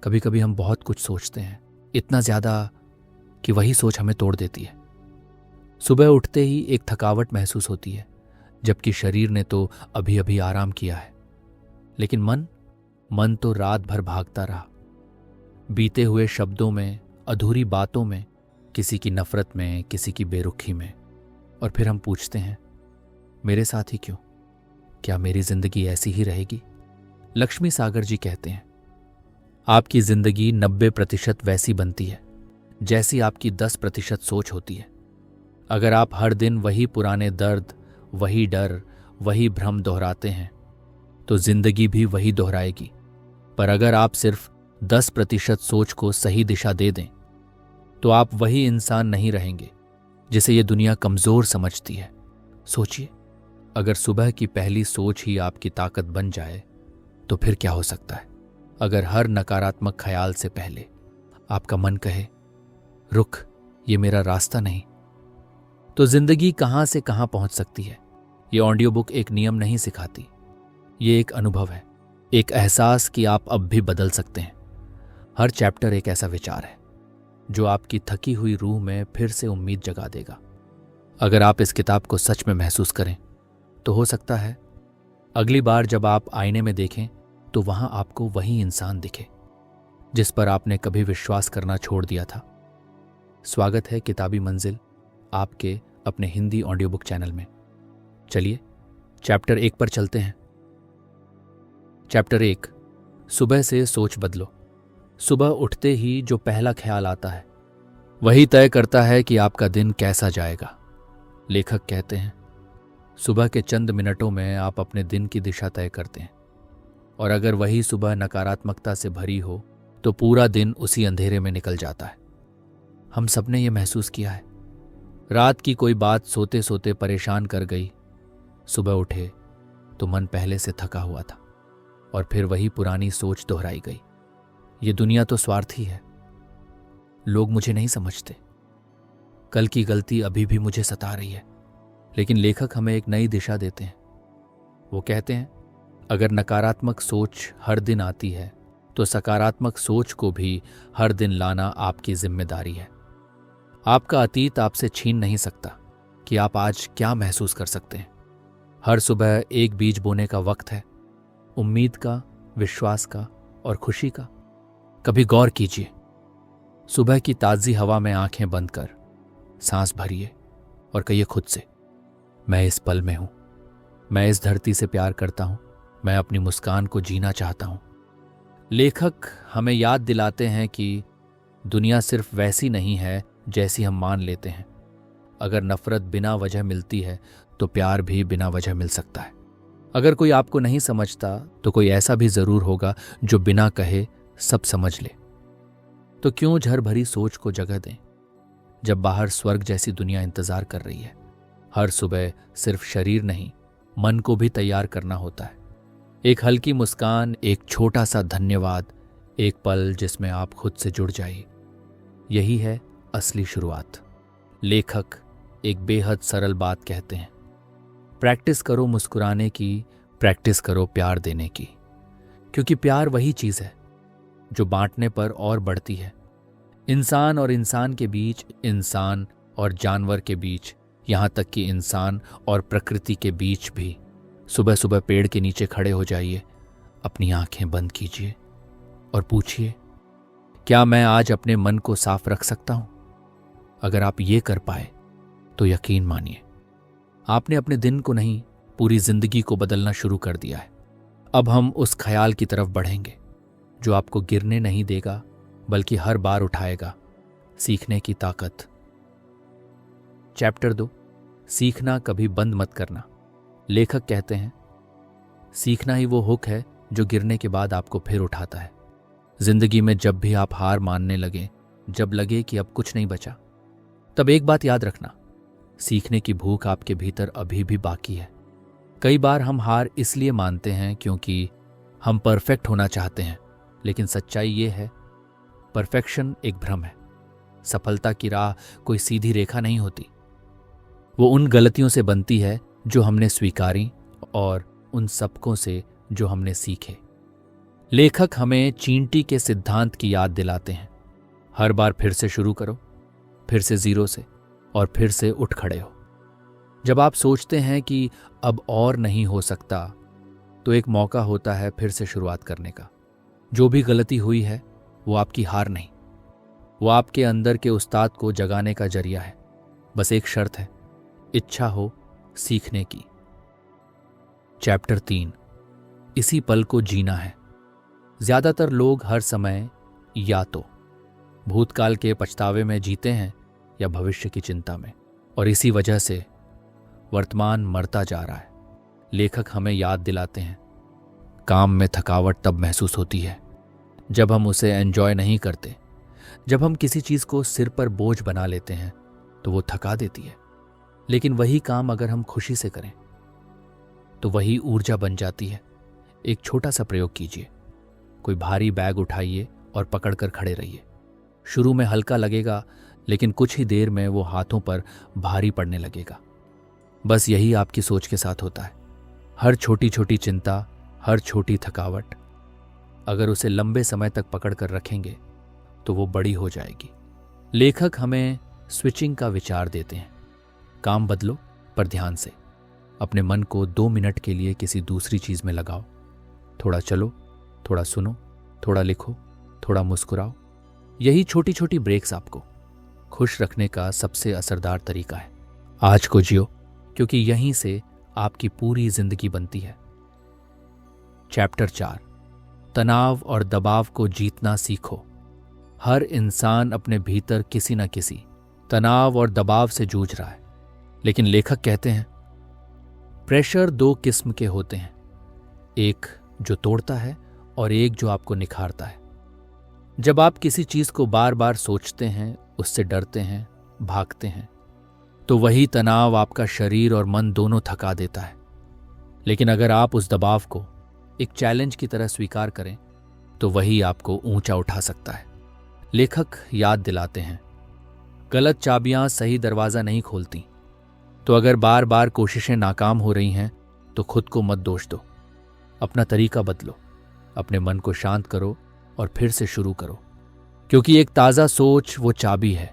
कभी कभी हम बहुत कुछ सोचते हैं, इतना ज़्यादा कि वही सोच हमें तोड़ देती है। सुबह उठते ही एक थकावट महसूस होती है, जबकि शरीर ने तो अभी अभी आराम किया है। लेकिन मन तो रात भर भागता रहा, बीते हुए शब्दों में, अधूरी बातों में, किसी की नफरत में, किसी की बेरुखी में। और फिर हम पूछते हैं, मेरे साथ ही क्यों? क्या मेरी जिंदगी ऐसी ही रहेगी? लक्ष्मी सागर जी कहते हैं, आपकी जिंदगी 90% वैसी बनती है जैसी आपकी 10% सोच होती है। अगर आप हर दिन वही पुराने दर्द, वही डर, वही भ्रम दोहराते हैं तो जिंदगी भी वही दोहराएगी। पर अगर आप सिर्फ 10% सोच को सही दिशा दे दें तो आप वही इंसान नहीं रहेंगे जिसे ये दुनिया कमजोर समझती है। सोचिए, अगर सुबह की पहली सोच ही आपकी ताकत बन जाए तो फिर क्या हो सकता है? अगर हर नकारात्मक ख्याल से पहले आपका मन कहे, रुक, ये मेरा रास्ता नहीं, तो जिंदगी कहां से कहां पहुंच सकती है। ये ऑडियो बुक एक नियम नहीं सिखाती, ये एक अनुभव है, एक एहसास कि आप अब भी बदल सकते हैं। हर चैप्टर एक ऐसा विचार है जो आपकी थकी हुई रूह में फिर से उम्मीद जगा देगा। अगर आप इस किताब को सच में महसूस करें तो हो सकता है अगली बार जब आप आईने में देखें तो वहां आपको वही इंसान दिखे जिस पर आपने कभी विश्वास करना छोड़ दिया था। स्वागत है किताबी मंजिल आपके अपने हिंदी ऑडियो बुक चैनल में। चलिए चैप्टर 1 पर चलते हैं। चैप्टर 1, सुबह से सोच बदलो। सुबह उठते ही जो पहला ख्याल आता है वही तय करता है कि आपका दिन कैसा जाएगा। लेखक कहते हैं, सुबह के चंद मिनटों में आप अपने दिन की दिशा तय करते हैं, और अगर वही सुबह नकारात्मकता से भरी हो तो पूरा दिन उसी अंधेरे में निकल जाता है। हम सबने ये महसूस किया है। रात की कोई बात सोते सोते परेशान कर गई, सुबह उठे तो मन पहले से थका हुआ था और फिर वही पुरानी सोच दोहराई गई। ये दुनिया तो स्वार्थी है, लोग मुझे नहीं समझते, कल की गलती अभी भी मुझे सता रही है। लेकिन लेखक हमें एक नई दिशा देते हैं। वो कहते हैं, अगर नकारात्मक सोच हर दिन आती है तो सकारात्मक सोच को भी हर दिन लाना आपकी जिम्मेदारी है। आपका अतीत आपसे छीन नहीं सकता कि आप आज क्या महसूस कर सकते हैं। हर सुबह एक बीज बोने का वक्त है, उम्मीद का, विश्वास का और खुशी का। कभी गौर कीजिए, सुबह की ताज़ी हवा में आंखें बंद कर सांस भरिए और कहिए खुद से, मैं इस पल में हूं, मैं इस धरती से प्यार करता हूं, मैं अपनी मुस्कान को जीना चाहता हूं। लेखक हमें याद दिलाते हैं कि दुनिया सिर्फ वैसी नहीं है जैसी हम मान लेते हैं। अगर नफरत बिना वजह मिलती है तो प्यार भी बिना वजह मिल सकता है। अगर कोई आपको नहीं समझता तो कोई ऐसा भी जरूर होगा जो बिना कहे सब समझ ले। तो क्यों झर भरी सोच को जगह दें जब बाहर स्वर्ग जैसी दुनिया इंतजार कर रही है। हर सुबह सिर्फ शरीर नहीं, मन को भी तैयार करना होता है। एक हल्की मुस्कान, एक छोटा सा धन्यवाद, एक पल जिसमें आप खुद से जुड़ जाइए, यही है असली शुरुआत। लेखक एक बेहद सरल बात कहते हैं, प्रैक्टिस करो मुस्कुराने की, प्रैक्टिस करो प्यार देने की, क्योंकि प्यार वही चीज है जो बांटने पर और बढ़ती है। इंसान और इंसान के बीच, इंसान और जानवर के बीच, यहां तक कि इंसान और प्रकृति के बीच भी। सुबह सुबह पेड़ के नीचे खड़े हो जाइए, अपनी आंखें बंद कीजिए और पूछिए, क्या मैं आज अपने मन को साफ रख सकता हूं? अगर आप ये कर पाए तो यकीन मानिए, आपने अपने दिन को नहीं, पूरी जिंदगी को बदलना शुरू कर दिया है। अब हम उस ख्याल की तरफ बढ़ेंगे जो आपको गिरने नहीं देगा बल्कि हर बार उठाएगा। सीखने की ताकत। चैप्टर 2, सीखना कभी बंद मत करना। लेखक कहते हैं, सीखना ही वो हुक है जो गिरने के बाद आपको फिर उठाता है। जिंदगी में जब भी आप हार मानने लगे, जब लगे कि अब कुछ नहीं बचा, तब एक बात याद रखना, सीखने की भूख आपके भीतर अभी भी बाकी है। कई बार हम हार इसलिए मानते हैं क्योंकि हम परफेक्ट होना चाहते हैं, लेकिन सच्चाई ये है, परफेक्शन एक भ्रम है। सफलता की राह कोई सीधी रेखा नहीं होती, वो उन गलतियों से बनती है जो हमने स्वीकारी और उन सबकों से जो हमने सीखे। लेखक हमें चींटी के सिद्धांत की याद दिलाते हैं। हर बार फिर से शुरू करो, फिर से जीरो से, और फिर से उठ खड़े हो। जब आप सोचते हैं कि अब और नहीं हो सकता, तो एक मौका होता है फिर से शुरुआत करने का। जो भी गलती हुई है वो आपकी हार नहीं, वो आपके अंदर के उस्ताद को जगाने का जरिया है। बस एक शर्त है, इच्छा हो सीखने की। चैप्टर 3, इसी पल को जीना है। ज्यादातर लोग हर समय या तो भूतकाल के पछतावे में जीते हैं या भविष्य की चिंता में, और इसी वजह से वर्तमान मरता जा रहा है। लेखक हमें याद दिलाते हैं, काम में थकावट तब महसूस होती है जब हम उसे एंजॉय नहीं करते। जब हम किसी चीज को सिर पर बोझ बना लेते हैं तो वो थका देती है, लेकिन वही काम अगर हम खुशी से करें तो वही ऊर्जा बन जाती है। एक छोटा सा प्रयोग कीजिए। कोई भारी बैग उठाइए और पकड़कर खड़े रहिए। शुरू में हल्का लगेगा, लेकिन कुछ ही देर में वो हाथों पर भारी पड़ने लगेगा। बस यही आपकी सोच के साथ होता है। हर छोटी छोटी चिंता, हर छोटी थकावट, अगर उसे लंबे समय तक पकड़ कर रखेंगे तो वो बड़ी हो जाएगी। लेखक हमें स्विचिंग का विचार देते हैं। काम बदलो, पर ध्यान से। अपने मन को 2 मिनट के लिए किसी दूसरी चीज में लगाओ। थोड़ा चलो, थोड़ा सुनो, थोड़ा लिखो, थोड़ा मुस्कुराओ। यही छोटी छोटी ब्रेक्स आपको खुश रखने का सबसे असरदार तरीका है। आज को जियो, क्योंकि यहीं से आपकी पूरी जिंदगी बनती है। चैप्टर 4, तनाव और दबाव को जीतना सीखो। हर इंसान अपने भीतर किसी न किसी तनाव और दबाव से जूझ रहा है, लेकिन लेखक कहते हैं प्रेशर 2 किस्म के होते हैं, एक जो तोड़ता है और एक जो आपको निखारता है। जब आप किसी चीज को बार बार सोचते हैं, उससे डरते हैं, भागते हैं, तो वही तनाव आपका शरीर और मन दोनों थका देता है। लेकिन अगर आप उस दबाव को एक चैलेंज की तरह स्वीकार करें तो वही आपको ऊंचा उठा सकता है। लेखक याद दिलाते हैं, गलत चाबियां सही दरवाजा नहीं खोलती। तो अगर बार बार कोशिशें नाकाम हो रही हैं तो खुद को मत दोष दो। अपना तरीका बदलो, अपने मन को शांत करो और फिर से शुरू करो, क्योंकि एक ताज़ा सोच वो चाबी है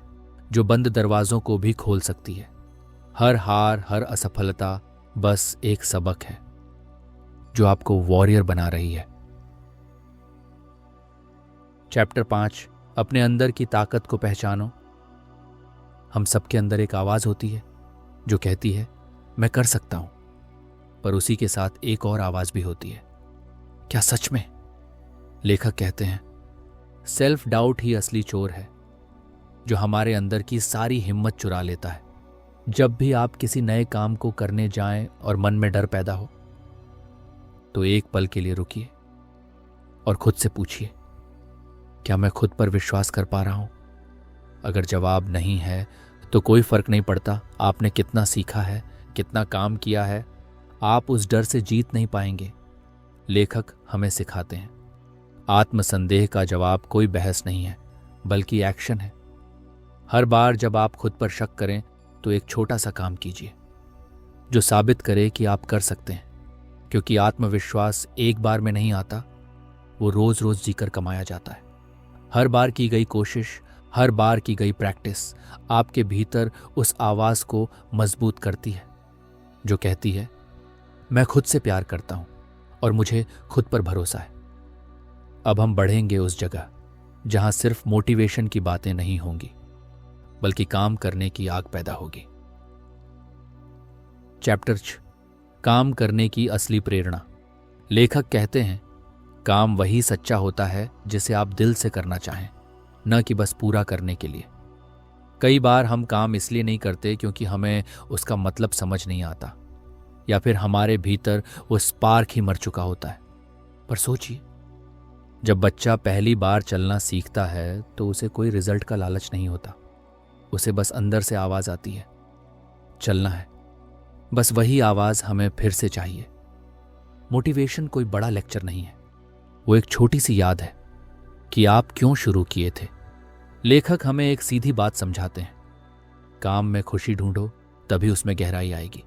जो बंद दरवाजों को भी खोल सकती है। हर हार, हर असफलता बस एक सबक है जो आपको वॉरियर बना रही है। चैप्टर 5, अपने अंदर की ताकत को पहचानो। हम सबके अंदर एक आवाज होती है जो कहती है मैं कर सकता हूं, पर उसी के साथ एक और आवाज भी होती है, क्या सच में? लेखक कहते हैं सेल्फ डाउट ही असली चोर है जो हमारे अंदर की सारी हिम्मत चुरा लेता है। जब भी आप किसी नए काम को करने जाएं और मन में डर पैदा हो तो एक पल के लिए रुकिए और खुद से पूछिए, क्या मैं खुद पर विश्वास कर पा रहा हूं? अगर जवाब नहीं है तो कोई फर्क नहीं पड़ता आपने कितना सीखा है, कितना काम किया है, आप उस डर से जीत नहीं पाएंगे। लेखक हमें सिखाते हैं आत्मसंदेह का जवाब कोई बहस नहीं है, बल्कि एक्शन है। हर बार जब आप खुद पर शक करें तो एक छोटा सा काम कीजिए जो साबित करे कि आप कर सकते हैं, क्योंकि आत्मविश्वास एक बार में नहीं आता, वो रोज रोज जीकर कमाया जाता है। हर बार की गई कोशिश, हर बार की गई प्रैक्टिस आपके भीतर उस आवाज को मजबूत करती है जो कहती है मैं खुद से प्यार करता हूं और मुझे खुद पर भरोसा है। अब हम बढ़ेंगे उस जगह जहां सिर्फ मोटिवेशन की बातें नहीं होंगी, बल्कि काम करने की आग पैदा होगी। चैप्टर 6, काम करने की असली प्रेरणा। लेखक कहते हैं काम वही सच्चा होता है जिसे आप दिल से करना चाहें, न कि बस पूरा करने के लिए। कई बार हम काम इसलिए नहीं करते क्योंकि हमें उसका मतलब समझ नहीं आता, या फिर हमारे भीतर वो स्पार्क ही मर चुका होता है। पर सोचिए, जब बच्चा पहली बार चलना सीखता है तो उसे कोई रिजल्ट का लालच नहीं होता, उसे बस अंदर से आवाज आती है चलना है। बस वही आवाज हमें फिर से चाहिए। मोटिवेशन कोई बड़ा लेक्चर नहीं है, वो एक छोटी सी याद है कि आप क्यों शुरू किए थे। लेखक हमें एक सीधी बात समझाते हैं, काम में खुशी ढूंढो तभी उसमें गहराई आएगी।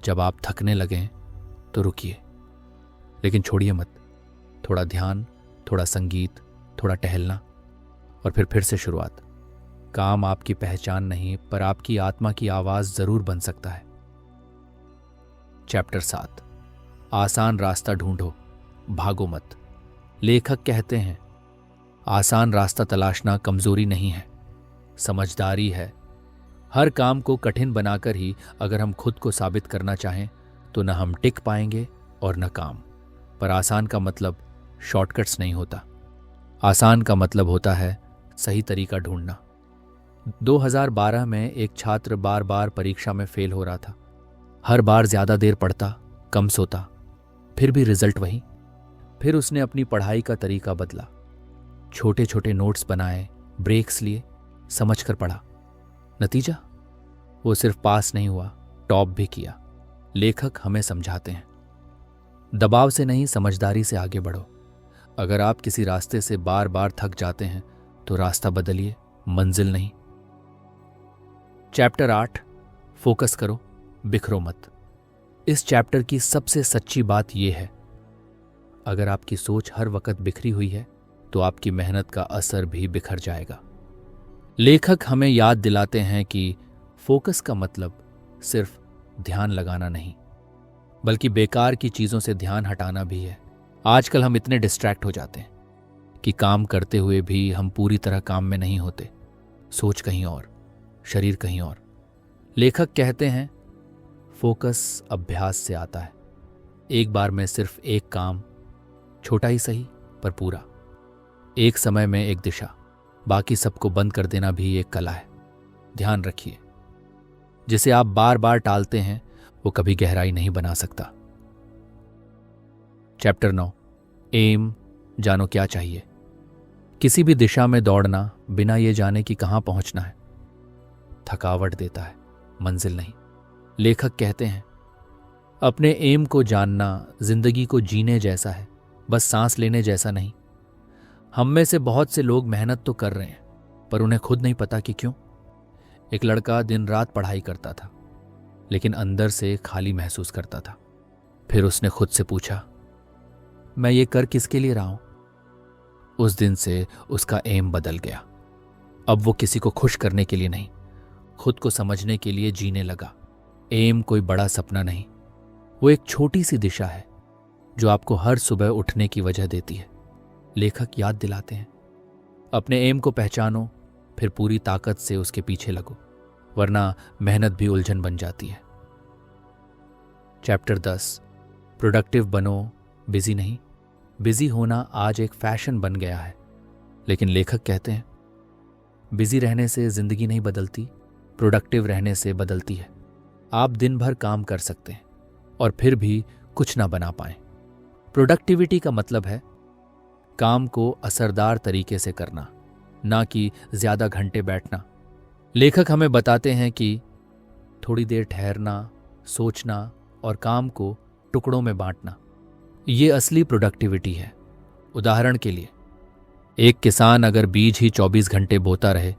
जब आप थकने लगें तो रुकिए, लेकिन छोड़िए मत। थोड़ा ध्यान, थोड़ा संगीत, थोड़ा टहलना और फिर से शुरुआत। काम आपकी पहचान नहीं, पर आपकी आत्मा की आवाज जरूर बन सकता है। चैप्टर 7, आसान रास्ता ढूंढो, भागो मत। लेखक कहते हैं, आसान रास्ता तलाशना कमजोरी नहीं है, समझदारी है। हर काम को कठिन बनाकर ही अगर हम खुद को साबित करना चाहें तो न हम टिक पाएंगे और न काम। पर आसान का मतलब शॉर्टकट्स नहीं होता। आसान का मतलब होता है सही तरीका ढूंढना। 2012 में एक छात्र बार बार परीक्षा में फेल हो रहा था। हर बार ज्यादा देर पढ़ता, कम सोता, फिर भी रिजल्ट वही। फिर उसने अपनी पढ़ाई का तरीका बदला, छोटे छोटे नोट्स बनाए, ब्रेक्स लिए, समझकर पढ़ा। नतीजा, वो सिर्फ पास नहीं हुआ, टॉप भी किया। लेखक हमें समझाते हैं, दबाव से नहीं, समझदारी से आगे बढ़ो। अगर आप किसी रास्ते से बार बार थक जाते हैं तो रास्ता बदलिए, मंजिल नहीं। चैप्टर 8, फोकस करो, बिखरो मत। इस चैप्टर की सबसे सच्ची बात यह है, अगर आपकी सोच हर वक्त बिखरी हुई है तो आपकी मेहनत का असर भी बिखर जाएगा। लेखक हमें याद दिलाते हैं कि फोकस का मतलब सिर्फ ध्यान लगाना नहीं, बल्कि बेकार की चीजों से ध्यान हटाना भी है। आजकल हम इतने डिस्ट्रैक्ट हो जाते हैं कि काम करते हुए भी हम पूरी तरह काम में नहीं होते, सोच कहीं और, शरीर कहीं और। लेखक कहते हैं, फोकस अभ्यास से आता है। एक बार में सिर्फ एक काम, छोटा ही सही पर पूरा, एक समय में एक दिशा। बाकी सबको बंद कर देना भी एक कला है। ध्यान रखिए, जिसे आप बार बार टालते हैं वो कभी गहराई नहीं बना सकता। चैप्टर 9, एम, जानो क्या चाहिए। किसी भी दिशा में दौड़ना बिना ये जाने कि कहां पहुंचना है थकावट देता है, मंजिल नहीं। लेखक कहते हैं, अपने एम को जानना जिंदगी को जीने जैसा है, बस सांस लेने जैसा नहीं। हम में से बहुत से लोग मेहनत तो कर रहे हैं पर उन्हें खुद नहीं पता कि क्यों। एक लड़का दिन रात पढ़ाई करता था लेकिन अंदर से खाली महसूस करता था। फिर उसने खुद से पूछा, मैं ये कर किसके लिए रहा हूं? उस दिन से उसका एम बदल गया। अब वो किसी को खुश करने के लिए नहीं, खुद को समझने के लिए जीने लगा। एम कोई बड़ा सपना नहीं, वो एक छोटी सी दिशा है जो आपको हर सुबह उठने की वजह देती है। लेखक याद दिलाते हैं, अपने एम को पहचानो, फिर पूरी ताकत से उसके पीछे लगो, वरना मेहनत भी उलझन बन जाती है। चैप्टर 10, प्रोडक्टिव बनो, बिजी नहीं। बिजी होना आज एक फैशन बन गया है, लेकिन लेखक कहते हैं, बिजी रहने से जिंदगी नहीं बदलती, प्रोडक्टिव रहने से बदलती है। आप दिन भर काम कर सकते हैं और फिर भी कुछ ना बना पाएं। प्रोडक्टिविटी का मतलब है काम को असरदार तरीके से करना, ना कि ज्यादा घंटे बैठना। लेखक हमें बताते हैं कि थोड़ी देर ठहरना, सोचना और काम को टुकड़ों में बांटना, ये असली प्रोडक्टिविटी है। उदाहरण के लिए, एक किसान अगर बीज ही 24 घंटे बोता रहे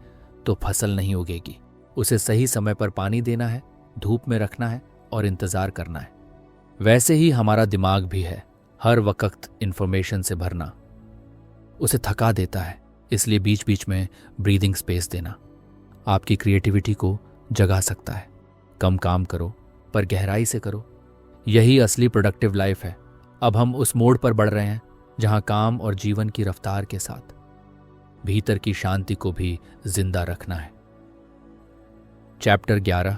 तो फसल नहीं उगेगी। उसे सही समय पर पानी देना है, धूप में रखना है और इंतजार करना है। वैसे ही हमारा दिमाग भी है, हर वक्त इंफॉर्मेशन से भरना उसे थका देता है। इसलिए बीच बीच में ब्रीदिंग स्पेस देना आपकी क्रिएटिविटी को जगा सकता है। कम काम करो पर गहराई से करो, यही असली प्रोडक्टिव लाइफ है। अब हम उस मोड़ पर बढ़ रहे हैं जहां काम और जीवन की रफ्तार के साथ भीतर की शांति को भी जिंदा रखना है। चैप्टर 11,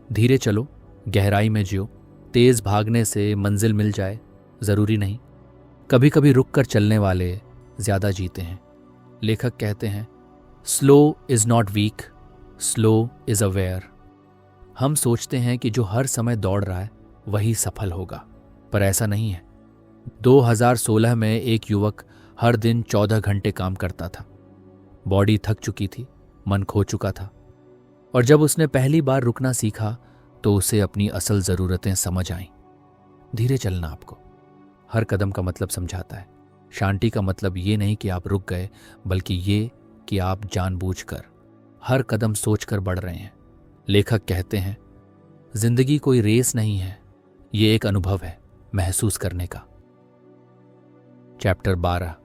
धीरे चलो, गहराई में जियो। तेज भागने से मंजिल मिल जाए जरूरी नहीं, कभी कभी रुक कर चलने वाले ज्यादा जीते हैं। लेखक कहते हैं, slow is not weak, slow is aware. हम सोचते हैं कि जो हर समय दौड़ रहा है वही सफल होगा, पर ऐसा नहीं है। 2016 में एक युवक हर दिन 14 घंटे काम करता था। बॉडी थक चुकी थी, मन खो चुका था, और जब उसने पहली बार रुकना सीखा तो उसे अपनी असल जरूरतें समझ आईं। धीरे चलना आपको हर कदम का मतलब समझाता है। शांति का मतलब ये नहीं कि आप रुक गए, बल्कि ये कि आप जानबूझकर हर कदम सोचकर बढ़ रहे हैं। लेखक कहते हैं, जिंदगी कोई रेस नहीं है, ये एक अनुभव है महसूस करने का। चैप्टर 12,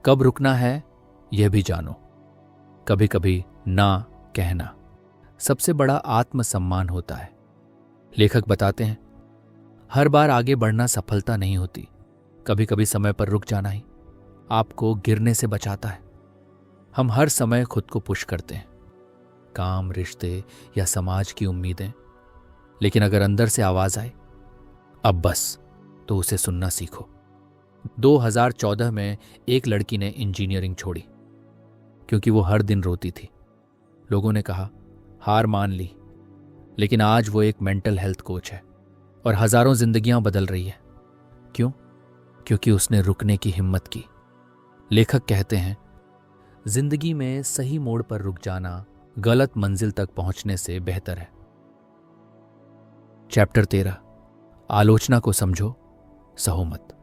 कब रुकना है यह भी जानो। कभी कभी ना कहना सबसे बड़ा आत्मसम्मान होता है। लेखक बताते हैं, हर बार आगे बढ़ना सफलता नहीं होती। कभी कभी समय पर रुक जाना ही आपको गिरने से बचाता है। हम हर समय खुद को पुश करते हैं, काम, रिश्ते या समाज की उम्मीदें, लेकिन अगर अंदर से आवाज आए अब बस, तो उसे सुनना सीखो। 2014 में एक लड़की ने इंजीनियरिंग छोड़ी क्योंकि वो हर दिन रोती थी। लोगों ने कहा हार मान ली, लेकिन आज वो एक मेंटल हेल्थ कोच है और हजारों जिंदगियां बदल रही है। क्यों? क्योंकि उसने रुकने की हिम्मत की। लेखक कहते हैं, जिंदगी में सही मोड़ पर रुक जाना गलत मंजिल तक पहुंचने से बेहतर है। चैप्टर 13, आलोचना को समझो, सहो मत।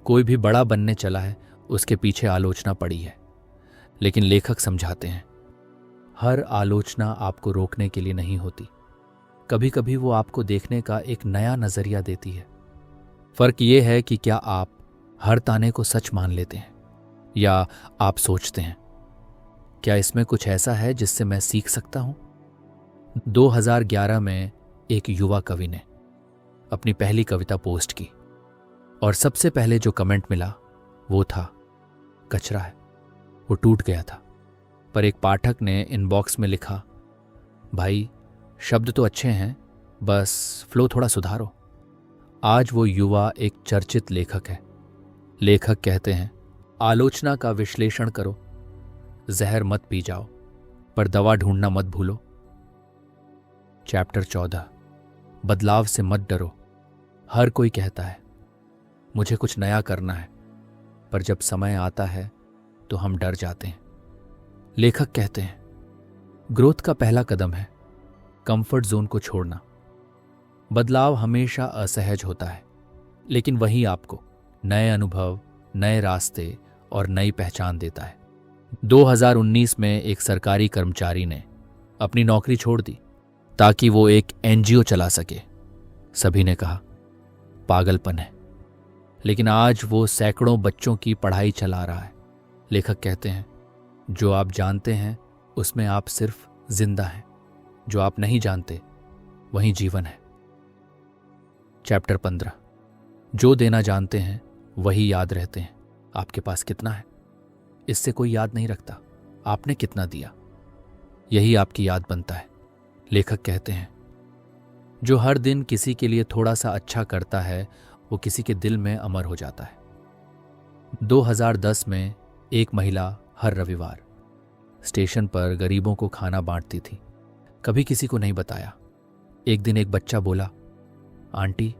कोई भी बड़ा बनने चला है, उसके पीछे आलोचना पड़ी है, लेकिन लेखक समझाते हैं हर आलोचना आपको रोकने के लिए नहीं होती। कभी कभी वो आपको देखने का एक नया नजरिया देती है। फर्क ये है कि क्या आप हर ताने को सच मान लेते हैं या आप सोचते हैं क्या इसमें कुछ ऐसा है जिससे मैं सीख सकता हूं। 2011 में एक युवा कवि ने अपनी पहली कविता पोस्ट की और सबसे पहले जो कमेंट मिला वो था कचरा है। वो टूट गया था, पर एक पाठक ने इनबॉक्स में लिखा, भाई शब्द तो अच्छे हैं, बस फ्लो थोड़ा सुधारो। आज वो युवा एक चर्चित लेखक है। लेखक कहते हैं, आलोचना का विश्लेषण करो, जहर मत पी जाओ, पर दवा ढूंढना मत भूलो। चैप्टर 14, बदलाव से मत डरो। हर कोई कहता है मुझे कुछ नया करना है, पर जब समय आता है तो हम डर जाते हैं। लेखक कहते हैं, ग्रोथ का पहला कदम है कंफर्ट जोन को छोड़ना। बदलाव हमेशा असहज होता है, लेकिन वही आपको नए अनुभव, नए रास्ते और नई पहचान देता है। 2019 में एक सरकारी कर्मचारी ने अपनी नौकरी छोड़ दी ताकि वो एक एनजीओ चला सके। सभी ने कहा पागलपन है, लेकिन आज वो सैकड़ों बच्चों की पढ़ाई चला रहा है। लेखक कहते हैं, जो आप जानते हैं उसमें आप सिर्फ जिंदा हैं, जो आप नहीं जानते वही जीवन है। चैप्टर 15, जो देना जानते हैं वही याद रहते हैं। आपके पास कितना है इससे कोई याद नहीं रखता, आपने कितना दिया यही आपकी याद बनता है। लेखक कहते हैं, जो हर दिन किसी के लिए थोड़ा सा अच्छा करता है वो किसी के दिल में अमर हो जाता है। 2010 में एक महिला हर रविवार स्टेशन पर गरीबों को खाना बांटती थी। कभी किसी को नहीं बताया। एक दिन एक बच्चा बोला, आंटी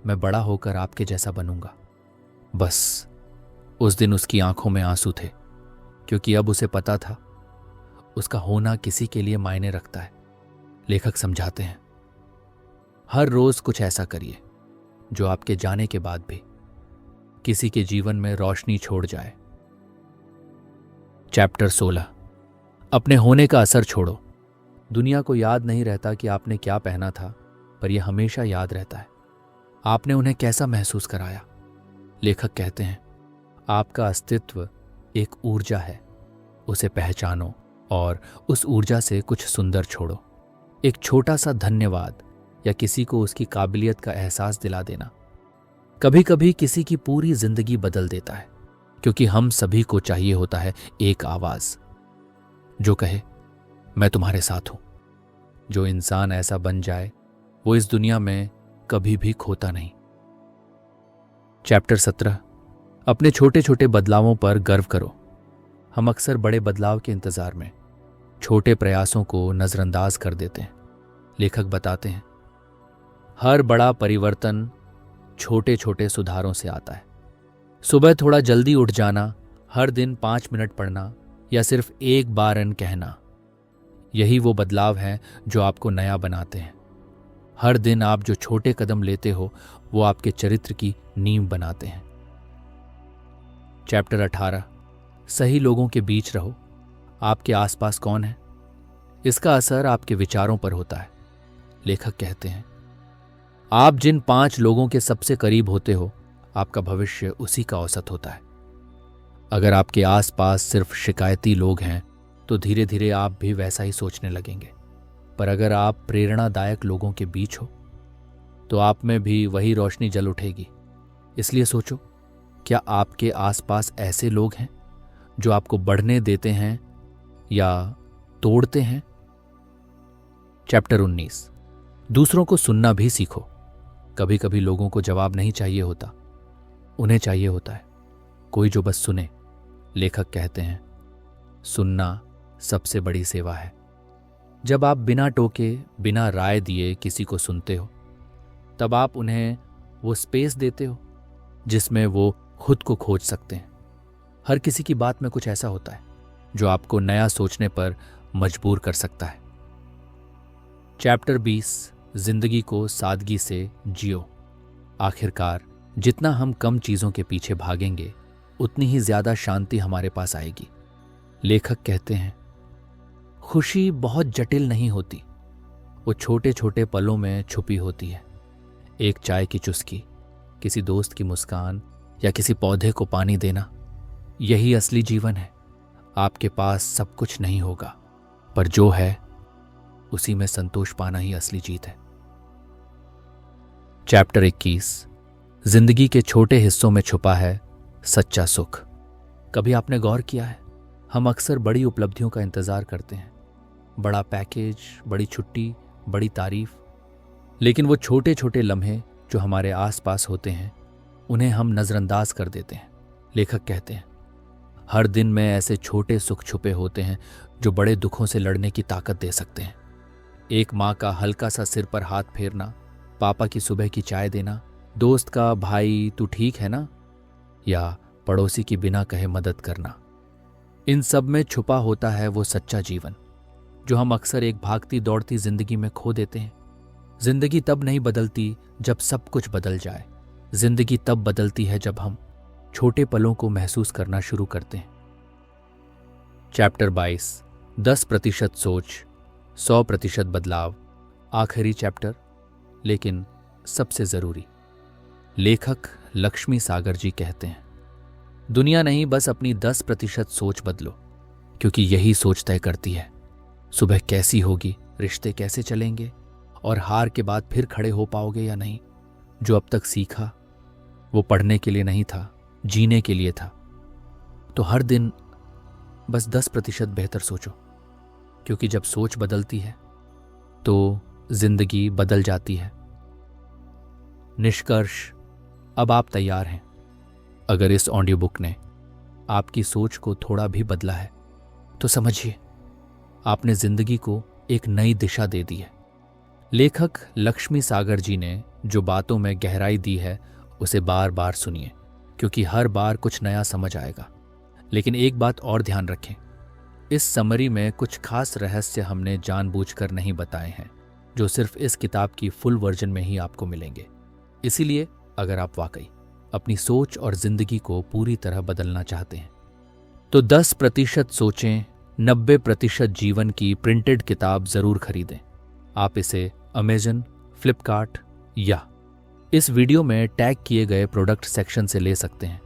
मैं बड़ा होकर आपके जैसा बनूंगा। बस उस दिन उसकी आंखों में आंसू थे, क्योंकि अब उसे पता था उसका होना किसी के लिए मायने रखता है। लेखक समझाते हैं, हर रोज कुछ ऐसा करिए जो आपके जाने के बाद भी किसी के जीवन में रोशनी छोड़ जाए। चैप्टर 16, अपने होने का असर छोड़ो। दुनिया को याद नहीं रहता कि आपने क्या पहना था, पर यह हमेशा याद रहता है आपने उन्हें कैसा महसूस कराया। लेखक कहते हैं, आपका अस्तित्व एक ऊर्जा है, उसे पहचानो और उस ऊर्जा से कुछ सुंदर छोड़ो। एक छोटा सा धन्यवाद या किसी को उसकी काबिलियत का एहसास दिला देना कभी कभी किसी की पूरी जिंदगी बदल देता है, क्योंकि हम सभी को चाहिए होता है एक आवाज जो कहे मैं तुम्हारे साथ हूं। जो इंसान ऐसा बन जाए वो इस दुनिया में कभी भी खोता नहीं। चैप्टर 17, अपने छोटे छोटे बदलावों पर गर्व करो। हम अक्सर बड़े बदलाव के इंतजार में छोटे प्रयासों को नजरअंदाज कर देते हैं। लेखक बताते हैं, हर बड़ा परिवर्तन छोटे छोटे सुधारों से आता है। सुबह थोड़ा जल्दी उठ जाना, हर दिन 5 मिनट पढ़ना या सिर्फ एक बार कहना, यही वो बदलाव हैं जो आपको नया बनाते हैं। हर दिन आप जो छोटे कदम लेते हो वो आपके चरित्र की नींव बनाते हैं। चैप्टर 18, सही लोगों के बीच रहो। आपके आसपास कौन है इसका असर आपके विचारों पर होता है। लेखक कहते हैं, आप जिन 5 लोगों के सबसे करीब होते हो आपका भविष्य उसी का औसत होता है। अगर आपके आसपास सिर्फ शिकायती लोग हैं तो धीरे धीरे आप भी वैसा ही सोचने लगेंगे। पर अगर आप प्रेरणादायक लोगों के बीच हो तो आप में भी वही रोशनी जल उठेगी। इसलिए सोचो, क्या आपके आसपास ऐसे लोग हैं जो आपको बढ़ने देते हैं या तोड़ते हैं? चैप्टर 19। दूसरों को सुनना भी सीखो। कभी कभी लोगों को जवाब नहीं चाहिए होता, उन्हें चाहिए होता है कोई जो बस सुने। लेखक कहते हैं, सुनना सबसे बड़ी सेवा है। जब आप बिना टोके, बिना राय दिए किसी को सुनते हो, तब आप उन्हें वो स्पेस देते हो जिसमें वो खुद को खोज सकते हैं। हर किसी की बात में कुछ ऐसा होता है जो आपको नया सोचने पर मजबूर कर सकता है। चैप्टर 20। जिंदगी को सादगी से जियो। आखिरकार जितना हम कम चीजों के पीछे भागेंगे उतनी ही ज्यादा शांति हमारे पास आएगी। लेखक कहते हैं, खुशी बहुत जटिल नहीं होती, वो छोटे छोटे पलों में छुपी होती है। एक चाय की चुस्की, किसी दोस्त की मुस्कान या किसी पौधे को पानी देना, यही असली जीवन है। आपके पास सब कुछ नहीं होगा, पर जो है उसी में संतोष पाना ही असली जीत है। चैप्टर 21। जिंदगी के छोटे हिस्सों में छुपा है सच्चा सुख। कभी आपने गौर किया है, हम अक्सर बड़ी उपलब्धियों का इंतजार करते हैं, बड़ा पैकेज, बड़ी छुट्टी, बड़ी तारीफ, लेकिन वो छोटे छोटे लम्हे जो हमारे आसपास होते हैं उन्हें हम नजरअंदाज कर देते हैं। लेखक कहते हैं, हर दिन में ऐसे छोटे सुख छुपे होते हैं जो बड़े दुखों से लड़ने की ताकत दे सकते हैं। एक माँ का हल्का सा सिर पर हाथ फेरना, पापा की सुबह की चाय देना, दोस्त का भाई तू ठीक है ना, या पड़ोसी की बिना कहे मदद करना। इन सब में छुपा होता है वो सच्चा जीवन जो हम अक्सर एक भागती दौड़ती जिंदगी में खो देते हैं। जिंदगी तब नहीं बदलती जब सब कुछ बदल जाए। जिंदगी तब बदलती है जब हम छोटे पलों को महसूस करना शुरू करते हैं। चैप्टर 22। 10% सोच, 100% बदलाव। आखिरी चैप्टर, लेकिन सबसे जरूरी। लेखक लक्ष्मी सागर जी कहते हैं, दुनिया नहीं, बस अपनी 10% सोच बदलो, क्योंकि यही सोच तय करती है सुबह कैसी होगी, रिश्ते कैसे चलेंगे, और हार के बाद फिर खड़े हो पाओगे या नहीं। जो अब तक सीखा वो पढ़ने के लिए नहीं था, जीने के लिए था। तो हर दिन बस 10% बेहतर सोचो, क्योंकि जब सोच बदलती है तो जिंदगी बदल जाती है। निष्कर्ष, अब आप तैयार हैं। अगर इस ऑडियो बुक ने आपकी सोच को थोड़ा भी बदला है तो समझिए आपने जिंदगी को एक नई दिशा दे दी है। लेखक लक्ष्मी सागर जी ने जो बातों में गहराई दी है उसे बार बार सुनिए, क्योंकि हर बार कुछ नया समझ आएगा। लेकिन एक बात और ध्यान रखें, इस समरी में कुछ खास रहस्य हमने जानबूझकर नहीं बताए हैं, जो सिर्फ इस किताब की फुल वर्जन में ही आपको मिलेंगे। इसीलिए अगर आप वाकई अपनी सोच और जिंदगी को पूरी तरह बदलना चाहते हैं तो 10% सोचें, 90% जीवन की प्रिंटेड किताब जरूर खरीदें। आप इसे अमेजन, फ्लिपकार्ट या इस वीडियो में टैग किए गए प्रोडक्ट सेक्शन से ले सकते हैं।